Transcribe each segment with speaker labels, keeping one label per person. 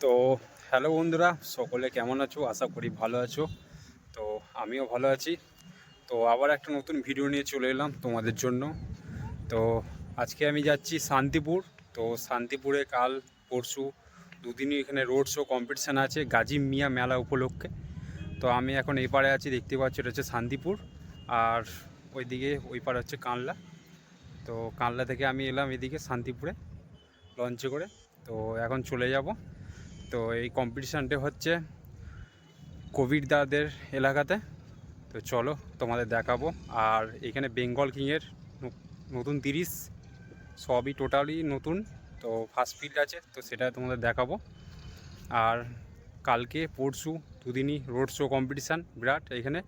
Speaker 1: তো হ্যালো বন্ধুরা, সকলে কেমন আছো? আশা করি ভালো আছো। তো আমিও ভালো আছি। তো আবার একটা নতুন ভিডিও নিয়ে চলে এলাম তোমাদের জন্য। তো আজকে আমি যাচ্ছি শান্তিপুর। তো শান্তিপুরে কাল পরশু দুদিনই এখানে রোড শো কম্পিটিশান আছে গাজী মিয়া মেলা উপলক্ষে। তো আমি এখন এই পারে আছি, দেখতে পাচ্ছি এটা হচ্ছে শান্তিপুর, আর ওইদিকে ওই পারে হচ্ছে কানলা। তো কানলা থেকে আমি এলাম এদিকে শান্তিপুরে লঞ্চে করে। তো এখন চলে যাব। তো এই কম্পিটিশানটা হচ্ছে কোভিড দাদের এলাকাতে। তো চলো তোমাদের দেখাবো। আর এখানে বেঙ্গল কিংয়ের নতুন 30 সবই টোটালি নতুন। তো ফার্স্ট ফিল্ড আছে, তো সেটা তোমাদের দেখাবো। আর কালকে পরশু দুদিনই রোড শো কম্পিটিশান বিরাট। এখানে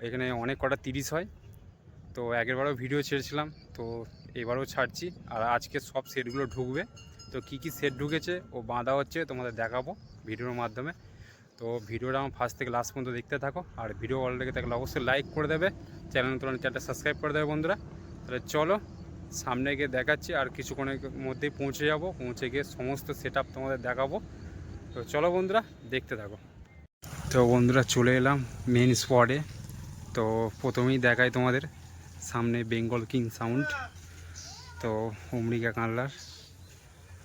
Speaker 1: এখানে অনেক কটা 30 হয়। তো আগেরবারও ভিডিও ছেড়েছিলাম, তো এবারও ছাড়ছি। আর আজকে সব সেটগুলো ঢুকবে। তো কী কী সেট ঢুকেছে ও বাঁধা হচ্ছে তোমাদের দেখাবো ভিডিওর মাধ্যমে। তো ভিডিওটা আমার ফার্স্ট থেকে লাস্ট পর্যন্ত দেখতে থাকো। আর ভিডিও ভালো লেগে থাকলে অবশ্যই লাইক করে দেবে, চ্যানেলটা সাবস্ক্রাইব করে দেবে বন্ধুরা। তাহলে চলো সামনে গিয়ে দেখাচ্ছি। আর কিছুক্ষণের মধ্যেই পৌঁছে যাব, পৌঁছে গিয়ে সমস্ত সেট আপ তোমাদের দেখাবো। তো চলো বন্ধুরা দেখতে থাকো। তো বন্ধুরা চলে এলাম মেন স্পটে। তো প্রথমেই দেখাই তোমাদের সামনে বেঙ্গল কিং সাউন্ড, তো অমরিকা কানলার।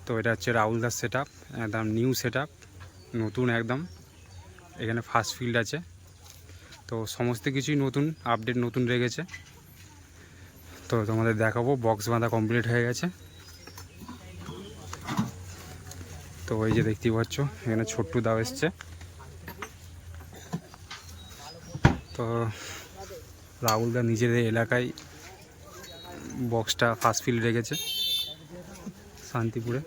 Speaker 1: তো এটা হচ্ছে রাহুল দাস সেট আপ, একদম নিউ সেট আপ, নতুন একদম। এখানে ফার্স্ট ফিল্ড আছে, তো সমস্ত কিছুই নতুন, আপডেট নতুন রেখেছে। তো তোমাদের দেখাবো, বক্স বাঁধা কমপ্লিট হয়ে গেছে। তো ওই যে দেখতেই পাচ্ছ এখানে ছোট্টু দাও এসছে। তো রাহুল দা নিজেদের এলাকায় বক্সটা ফার্স্ট ফিল্ড রেখেছে শান্তিপুরে।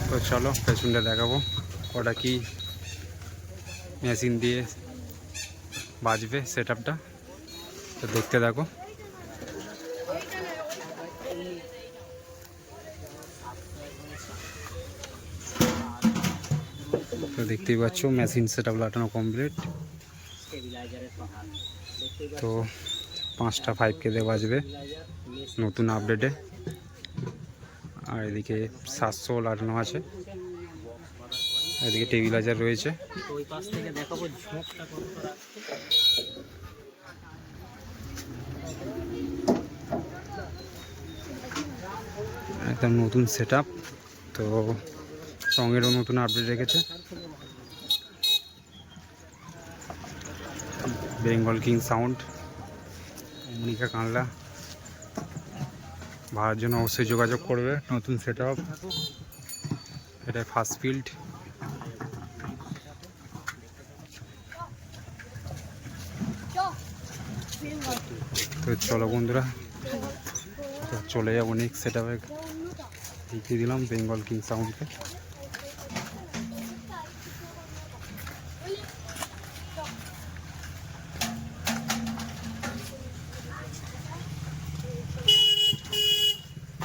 Speaker 1: তো চলো পেছনটা দেখাবো ওটা কি মেশিন দিয়ে বাজবে সেট আপটা, তো দেখতে থাকো। তো দেখতেই পাচ্ছ মেশিন সেট আপ লাগানো কমপ্লিট। তো 5টা 5K দিয়ে বাজবে নতুন আপডেটে। আর এদিকে 700 লাগানো আছে, এদিকে টেবিলাইজার রয়েছে। একদম নতুন সেট আপ। তো সঙ্গেরও নতুন আপডেট রেখেছে। বেঙ্গল কিং সাউন্ড, অমরিকা কানলা। ভাড়ার জন্য অবশ্যই যোগাযোগ করবে। নতুন সেট আপ, এটা ফার্স্ট ফিল্ড। তো চলো বন্ধুরা, তো চলে যাবো নেক্সট সেট আপে। দেখিয়ে দিলাম বেঙ্গল কিং সাউন্ডকে।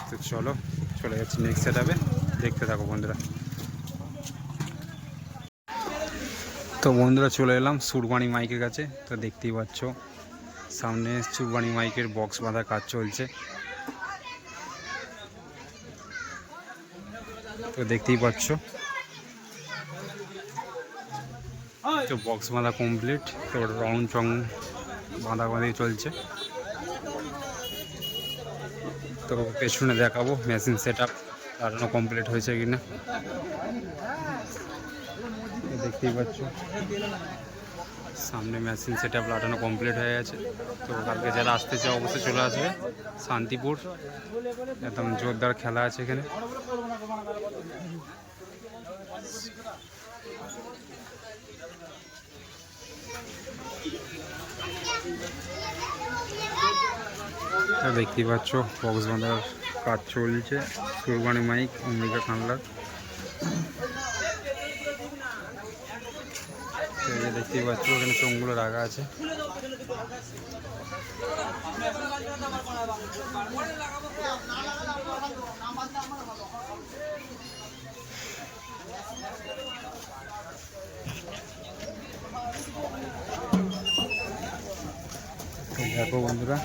Speaker 1: তো চলো চলে যাচ্ছি নেক্সট সেট আপে, দেখতে থাকো বন্ধুরা। তো বন্ধুরা চলে এলাম সুরবাণী মাইকের কাছে। তো দেখতেই পাচ্ছ সামনে সুরবাণী মাইকের বক্স বাঁধার কাজ চলছে। তো দেখতেই পাচ্ছ তো বক্স বাঁধা কমপ্লিট। তো রং চং বাঁধাবাঁধি চলছে। তো পেছনে দেখাবো মেশিন সেট আপ লাগানো কমপ্লিট হয়েছে কিনা। দেখতেই পাচ্ছ সামনে মেশিন সেট আপ লাগানো কমপ্লিট হয়ে গেছে। তো কালকে যারা আসতে চায় অবশ্যই চলে আসবে শান্তিপুর, একদম জোরদার খেলা আছে এখানে। দেখতেই পাচ্ছ বক্স বাঁধার কাজ চলছে সুরবাণী মাইক অমরিকা কানলার। দেখতেই পাচ্ছ এখানে চোঙগুলো রাখা আছে। দেখো বন্ধুরা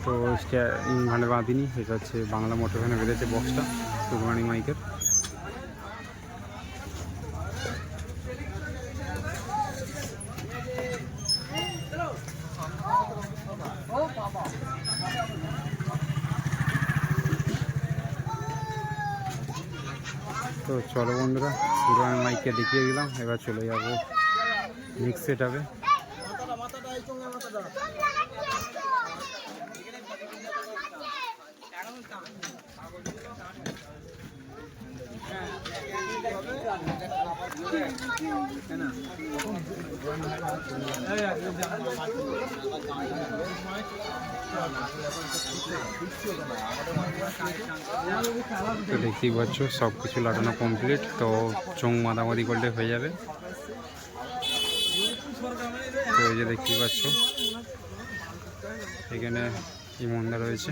Speaker 1: তো ইনভার্টার বাঁধিনি, এটা হচ্ছে বাংলা মোটর ভ্যানে বেঁধেছে বক্সটা সুরবানি মাইকের। তো চলো বন্ধুরা, সুরবানি মাইককে দেখিয়ে দিলাম, এবার চলে যাবো নেক্সট সেট আপে। তো দেখতেই পাচ্ছ সব কিছু লাগানো কমপ্লিট, তো চোঙ মাদামাদি করলে হয়ে যাবে। তো এই যে দেখতেই পাচ্ছ এখানে ইমনদা রয়েছে।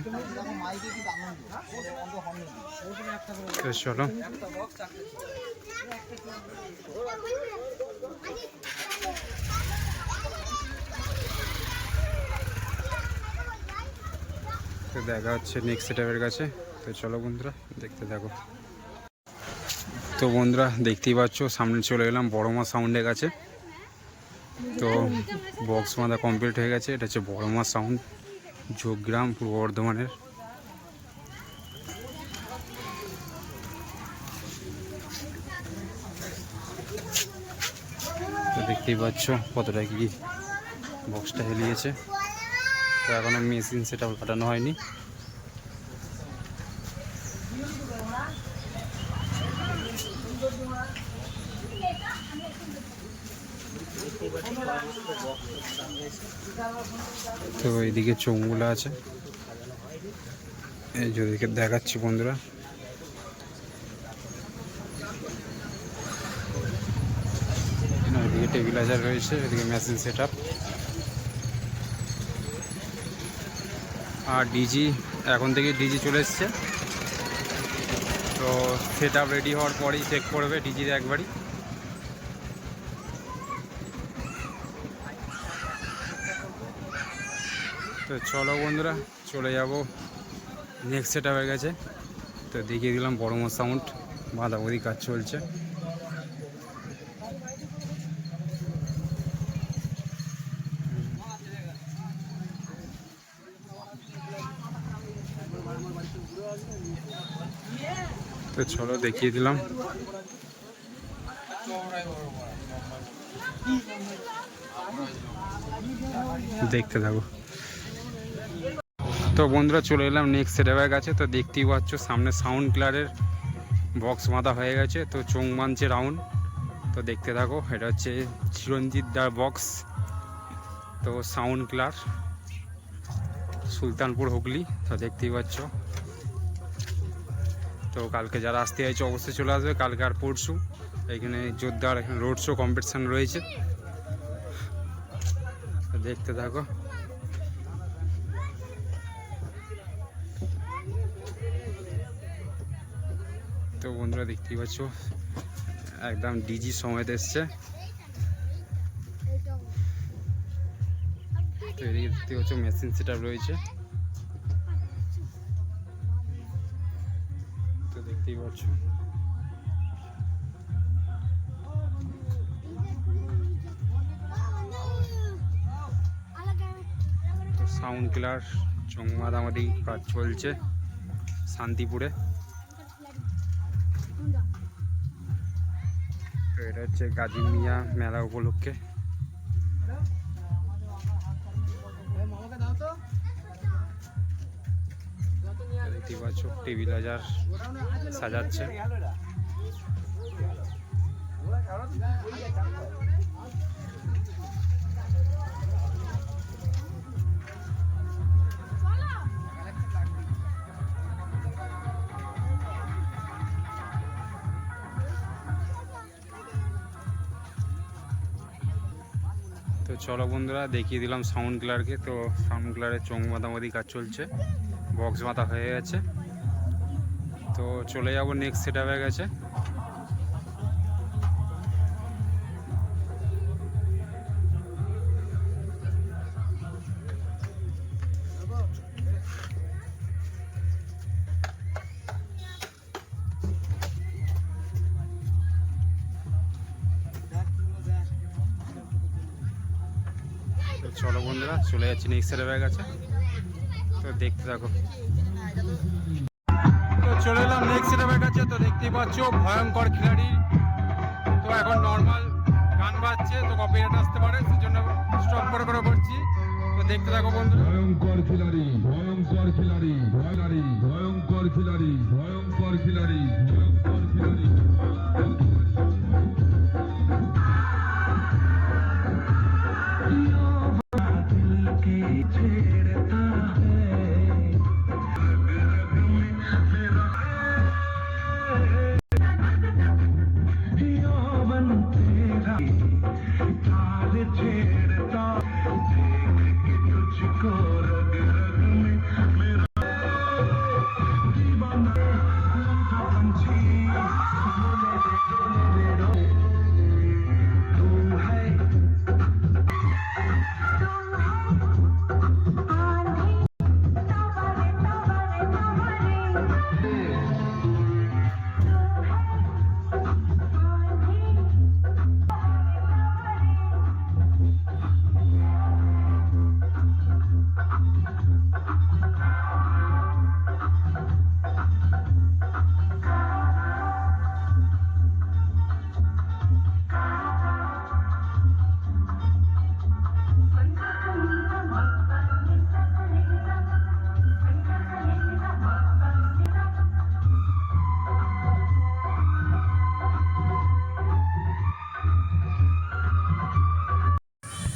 Speaker 1: তো চলো তো দেখা হচ্ছে নেক্সট সেটআপের কাছে। তো চলো বন্ধুরা দেখতে থাকো। তো বন্ধুরা দেখতেই পাচ্ছ সামনে চলে এলাম বড় মা সাউন্ডের কাছে। তো বক্স বাঁধা কমপ্লিট হয়ে গেছে। এটা হচ্ছে বড় মা সাউন্ড, যোগগ্রাম, পূর্ব বর্ধমানের। তো দেখতেই পাচ্ছ কতটা কি বক্সটা হেলিয়েছে। তো এখনো মেশিন সেটআপ কাটানো হয়নি। তো এইদিকে চোঙগুলো আছে, এই যেদিকে দেখাচ্ছি বন্ধুরা। এদিকে টেবিলাইজার রয়েছে, এদিকে মেশিন সেটআপ আর ডিজি। এখন থেকে ডিজি চলে এসছে। তো সেটআপ রেডি হওয়ার পরেই চেক করবে ডিজির একবারই। তো চলো বন্ধুরা চলে যাব নেক্সট সেটআপের কাছে। তো দেখিয়ে দিলাম বড় মা সাউন্ড বাঁধাবাঁধি কাজ চলছে। তো চলো দেখিয়ে দিলাম। দেখতে থাকো। তো বন্ধুরা চলে এলাম নেক্সট সেটআপের কাছে। তো দেখতেই পাচ্ছ সামনে সাউন্ড ক্লারের বক্স বাঁধা হয়ে গেছে। তো চোঙ বাঁধছে রাউন্ড। তো দেখতে থাকো। এটা হচ্ছে চিরঞ্জিত দার বক্স। তো সাউন্ড ক্লার, সুলতানপুর হুগলি। তো দেখতেই পাচ্ছ। তো কালকে যারা আসতে চাইছে অবশ্যই চলে আসবে, কালকে আর পরশু এখানে জোরদার এখানে রোড শো কম্পিটিশান রয়েছে। দেখতে থাকো। তো বন্ধুরা দেখতেই পাচ্ছ একদম ডিজি সমেত এসছে। তো এদিকে দেখতে পাচ্ছ মেশিন সেটআপ রয়েছে। তো দেখতেই পাচ্ছ তো সাউন্ড ক্লার চোঙ মাদামাদি কাজ চলছে শান্তিপুরে। তো এটা হচ্ছে গাজী মিয়া মেলা উপলক্ষে। দেখতেই পাচ্ছ টেবিলাইজার সাজাচ্ছে। তো চলো বন্ধুরা দেখিয়ে দিলাম সাউন্ড ক্লারকে। তো সাউন্ড ক্লারের চোঙ মাদামাদি কাজ চলছে, বক্স বাঁধা হয়ে গেছে। তো চলে যাব নেক্সট সেটআপের কাছে। তো চলো বন্ধুরা, চলে যাচ্ছি নেক্সট সেটের কাছে, তো দেখতে থাকো। তো চলে এলাম নেক্সট সেটের কাছে, তো দেখতেই পাচ্ছ ভয়ঙ্কর খিলাড়ি। তো এখন নর্মাল গান বাজছে, তো কপিরাইট আসতে পারে, সেজন্য স্টপ করে করছি। তো দেখতে থাকো বন্ধুরা।
Speaker 2: ভয়ঙ্কর খিলাড়ি, ভয়ঙ্কর খিলাড়ি, ভয়ঙ্কর খিলাড়ি, ভয়ঙ্কর খিলাড়ি, ভয়ঙ্কর খিলাড়ি।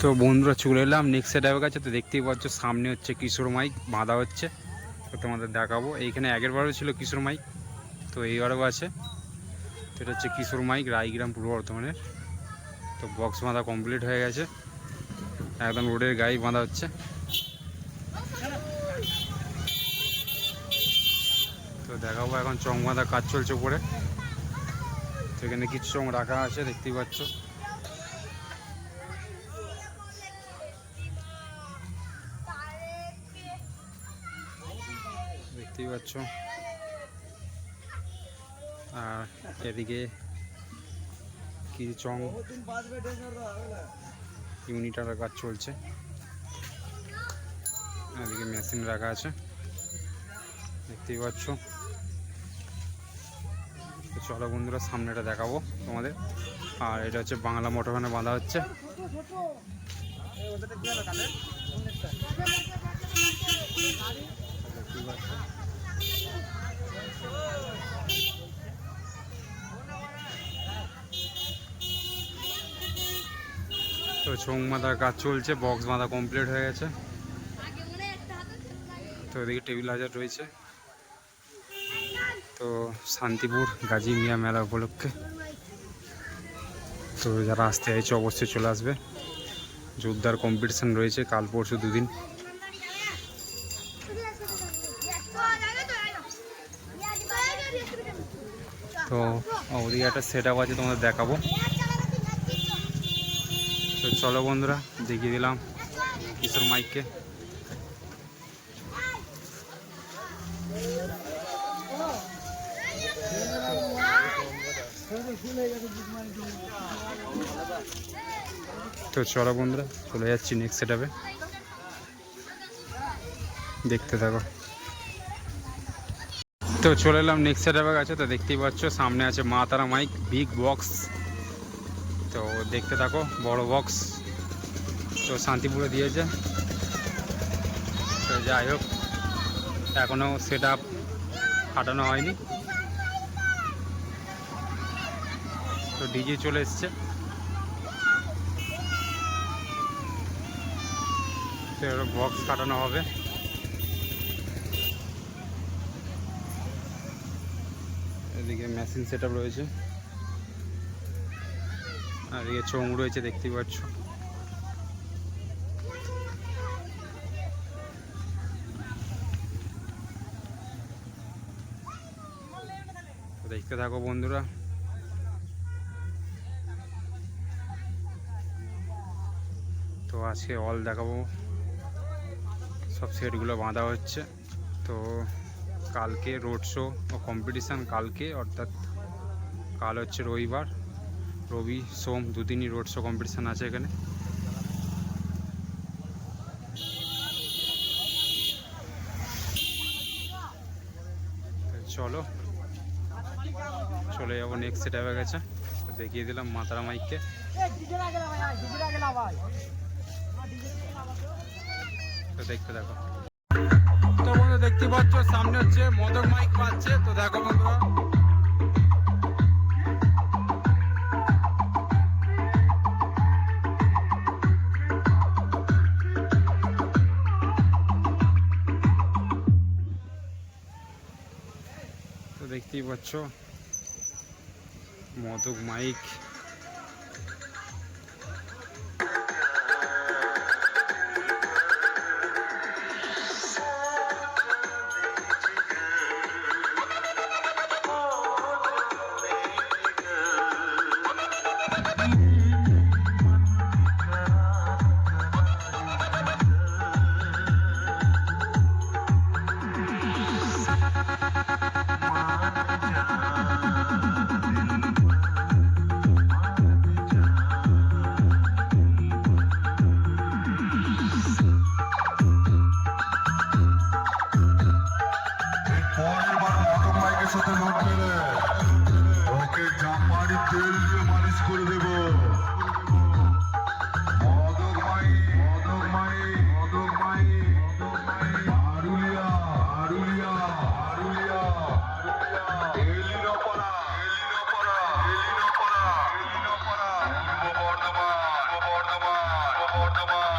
Speaker 1: তো বন্ধুরা চলে এলাম নেক্সট সেটের কাছে, তো দেখতেই পাচ্ছ সামনে হচ্ছে কিশোর মাইক বাঁধা হচ্ছে, তো তোমাদের দেখাবো। এইখানে আগেরবারও ছিল কিশোর মাইক, তো এইবারও আছে। তো এটা হচ্ছে কিশোর মাইক, রায়গ্রাম পূর্ব বর্ধমানের। তো বক্স বাঁধা কমপ্লিট হয়ে গেছে, একদম রোডের গায়ে বাঁধা হচ্ছে। তো দেখাবো, এখন চং বাঁধা কাজ চলছে উপরে। তো এখানে কিছু চং রাখা আছে, দেখতেই পাচ্ছ। দেখতেই পাচ্ছ, আর এদিকে কিছু চং ইউনিটার কাজ চলছে, এদিকে মেশিন রাখা আছে, দেখতেই পাচ্ছ। তো চলো বন্ধুরা, সামনেটা দেখাবো তোমাদের। আর এটা হচ্ছে বাংলা মোটরভ্যানে বাঁধা হচ্ছে। তো ছৌ বাঁধার কাজ চলছে, বক্স বাঁধা কমপ্লিট হয়ে গেছে। তো এদিকে টেবিল হাজার রয়েছে। তো শান্তিপুর গাজী মিয়া মেলা উপলক্ষে, তো যারা আসতে চাইছে অবশ্যই চলে আসবে। জোরদার কম্পিটিশান রয়েছে কাল পরশু দুদিন। তো ওদিকে একটা সেট আপ আছে, তোমাদের দেখাবো। তো চলো বন্ধুরা, দেখিয়ে দিলাম কিশোর মাইককে। তো চলো বন্ধুরা, চলে যাচ্ছি নেক্সট সেটআপে, দেখতে থাকো। তো চলে এলাম নেক্সট সেটআপের কাছে, তো দেখতেই পাচ্ছ সামনে আছে মা তারা মাইক বিগ বক্স। তো দেখতে থাকো, বড় বক্স। তো শান্তিপুরে দিয়েছে। তো যাই হোক, এখনও সেট আপ ফাটানো হয়নি। তো ডিজে চলে এসছে। তো বক্স কাটানো হবে। এদিকে মেশিন সেট আপ রয়েছে, আর এদিকে চোঙ রয়েছে, দেখতেই পাচ্ছ। দেখতে থাকো বন্ধুরা। তো আজকে অল দেখাবো, সব সেটগুলো বাঁধা হচ্ছে। তো কালকে রোড শো ও কম্পিটিশান, কালকে অর্থাৎ কাল হচ্ছে রবিবার, রবি সোম দুদিনই রোড শো কম্পিটিশান আছে এখানে। চলো চলে যাবো নেক্সট সেট আপে গেছে, তো দেখিয়ে দিলাম মাতারা মাইককে। তো দেখতে দেখো, তো বন্ধু দেখতে পাচ্ছ সামনে হচ্ছে মদক মাইক পাচ্ছে, তো দেখো বন্ধুরা তো দেখতেই পাচ্ছ মদক মাইক।
Speaker 2: পরের বার মদক মাইকের সাথে লড়বে রে, ওকে জাপানি তেল দিয়ে মালিশ করে দেবো। মদক মাইক, মদক মাইক, মদক মাইক, আরুলিয়া, আরুলিয়া, আরুলিয়া, এলিনাপাড়া, এলিনাপাড়া, এলিনাপাড়া, এলিনাপাড়া, পূর্ব বর্ধমান, পূর্ব বর্ধমান, পূর্ব বর্ধমান।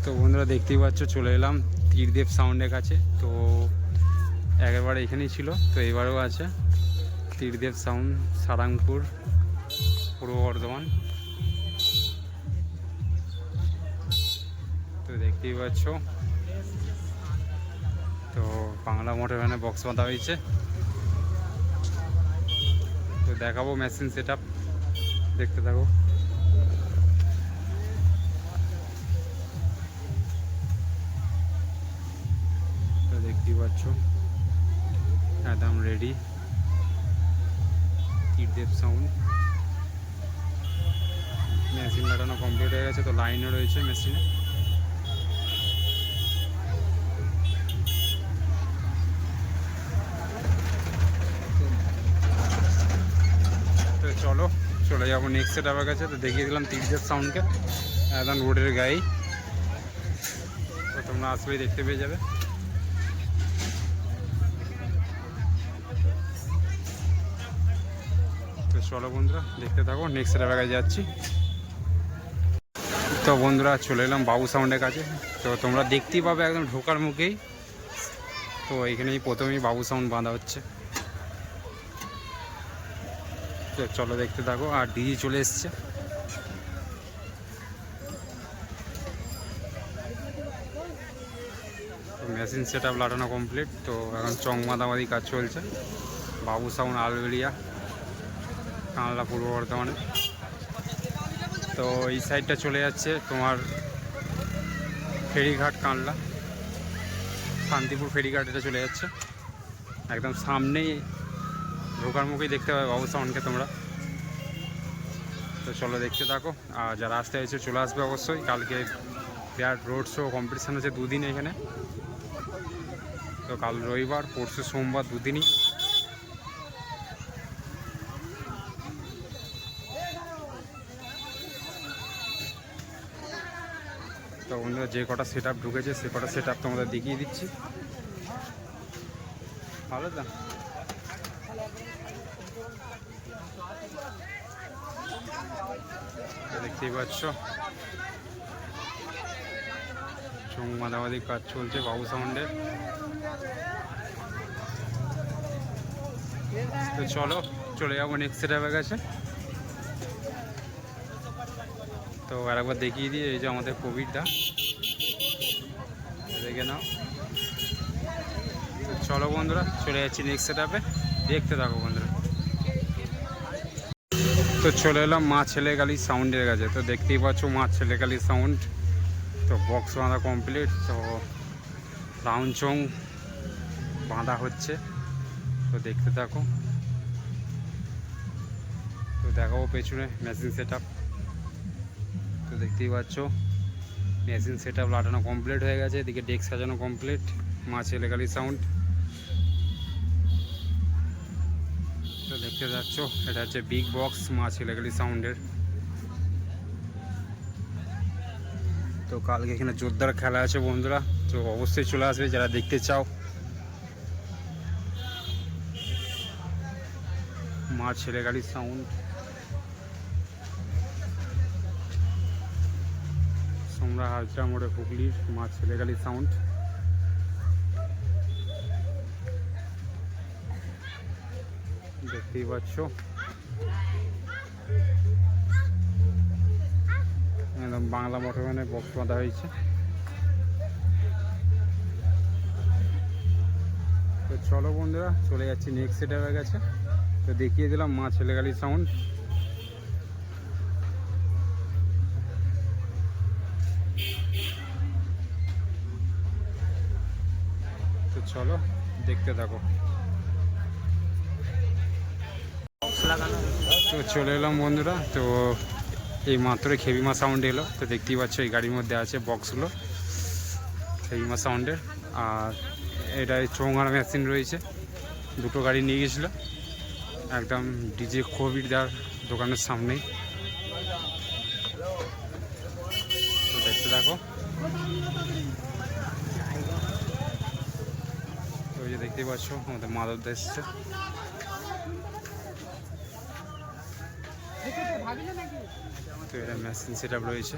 Speaker 2: তো বন্ধুরা দেখতেই পাচ্ছ চলে এলাম তীরদেব সাউন্ডের কাছে, তো একবার এখানেই ছিল, তো এবারেও আছে তীরদেব সাউন্ড, সারাংপুর, পূর্ব বর্ধমান। তো দেখতেই পাচ্ছ তো বাংলা মোটর ভ্যানে বক্স বাঁধা হয়েছে, তো দেখাবো মেশিন সেট আপ, দেখতে থাকো। তো দেখতেই পাচ্ছ একদম রেডি তীরদেব সাউন্ড। মেশিন লাগানো কমপ্লিট হয়ে গেছে, তো লাইনও রয়েছে মেশিনে। তো চলো চলে যাবো নেক্সট সেট আপের কাছে, তো দেখিয়ে দিলাম তীরদেব সাউন্ডকে একদম রোডের গায়ে, তো তোমরা আসলেই দেখতে পেয়ে যাবে। তো চলো বন্ধুরা দেখতে থাকো, নেক্সট সেট আপের কাছে যাচ্ছি। তো বন্ধুরা চলে এলাম বাবু সাউন্ডের কাছে, তো তোমরা দেখতেই পাবে একদম ঢোকার মুখেই, তো এখানেই প্রথমেই বাবু সাউন্ড বাঁধা হচ্ছে। তো চলো দেখতে থাকো, আর ডিজি চলে এসছে। তো মেশিন সেট আপ লাগানো কমপ্লিট, তো এখন চং মাদামাদি কাজ চলছে। বাবু সাউন্ড আলবেরিয়া, কানলা, পূর্ব বর্ধমানে। তো এই সাইডটা চলে যাচ্ছে তোমার ফেরিঘাট, কানলা, শান্তিপুর ফেরিঘাট, এটা চলে যাচ্ছে একদম সামনেই, ঢোকার মুখেই দেখতে পাবে বাবু সাউন্ডকে তোমরা। তো চলো দেখতে থাকো, আর যারা আসতে হয়েছে চলে আসবে অবশ্যই। কালকে বিরাট রোড শো কম্পিটিশান আছে দুদিন এখানে, তো কাল রবিবার, পরশু সোমবার, দুদিনই। তো বন্ধুরা যে কটা সেট আপ ঢুকেছে সে কটা সেট আপ তোমাদের দেখিয়ে দিচ্ছি। ভালো তো দেখতেই পাচ্ছ চোখ মাদামাদি কাজ চলছে বাবু সাউন্ডের। তো চলো চলে যাবো নেক্সট সেট আপের কাছে। তো আরেকবার দেখিয়ে দিই, এই যে আমাদের কোভিডটা দেখে নাও। চলো বন্ধুরা চলে যাচ্ছি নেক্সট সেট আপে, দেখতে থাকো বন্ধুরা। তো চলে এলাম মা ছেলেকালী সাউন্ডের কাছে। তো দেখতেই পাচ্ছ মা ছেলেকালী সাউন্ড। তো বক্স বাঁধা কমপ্লিট, তো রাউন্ড চং বাঁধা হচ্ছে, তো দেখতে থাকো। তো দেখাবো পেছনে মেশিন সেট আপ। তো দেখতেই পাচ্ছ মেশিন সেট আপ লাগানো কমপ্লিট হয়ে গেছে, এদিকে ডেস্ক সাজানো কমপ্লিট। মা ছেলেকালী সাউন্ড তো দেখতে যাচ্ছ, এটা হচ্ছে বিগ বক্স মা ছেলেকালী সাউন্ডের। তো কালকে এখানে জোরদার খেলা আছে বন্ধুরা, তো অবশ্যই চলে আসবে যারা দেখতে চাও। মা ছেলেকালী সাউন্ড সোমরা হাজরা মোড়ে হুগলির মা ছেলেকালী সাউন্ড। দেখতেই পাচ্ছ একদম বাংলা মোটরম্যানে বক্স বাঁধা হয়েছে। তো চলো বন্ধুরা চলে যাচ্ছি নেক্সট সেট আপের কাছে। তো দেখিয়ে দিলাম মা ছেলেকালী সাউন্ড। তো চলো দেখতে থাকো। তো চলে এলাম বন্ধুরা, তো এই মাত্র খেবিমা সাউন্ড এলো। তো দেখতেই পাচ্ছ এই গাড়ির মধ্যে আছে বক্সগুলো খেবিমা সাউন্ডের। আর এটা চৌঙার মেশিন রয়েছে, দুটো গাড়ি নিয়ে গেছিলো একদম ডিজে কোভিডদার দোকানের সামনেই। তো দেখতে থাকো। তো ওই যে দেখতেই পাচ্ছ আমাদের মাদকদা এসছে। তো এটা মেশিন সেট আপ রয়েছে।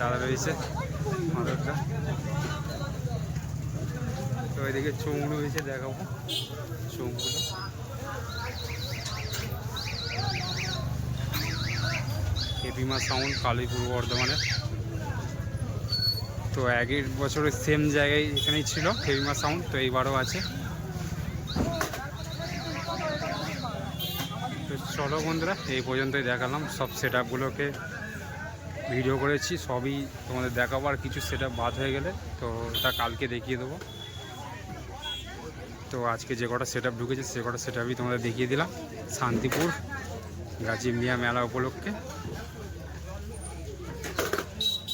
Speaker 2: দাদা রয়েছে মাদকদা। তো এদিকে চোঙগুলো রয়েছে, দেখাবো চোঙগুলো। খেবিমা সাউন্ড কালীপুর বর্ধমানের। তো আগের বছরের সেম জায়গায় এখানেই ছিল খেবিমা সাউন্ড, তো এইবারও আছে। তো চলো বন্ধুরা এই পর্যন্তই দেখালাম, সব সেট আপগুলোকে ভিডিও করেছি, সবই তোমাদের দেখাবো। আর কিছু সেট আপ বাদ হয়ে গেলে তো ওটা কালকে দেখিয়ে দেবো। তো আজকে যে কটা সেট আপ ঢুকেছে সে কটা সেট আপই তোমাদের দেখিয়ে দিলাম শান্তিপুর গাজী মিয়া মেলা উপলক্ষে।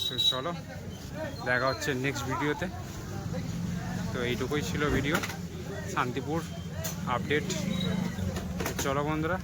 Speaker 2: তো চলো দেখা হচ্ছে নেক্সট ভিডিওতে। তো এইটুকুই ছিল ভিডিও শান্তিপুর আপডেট। চলো বন্ধুরা।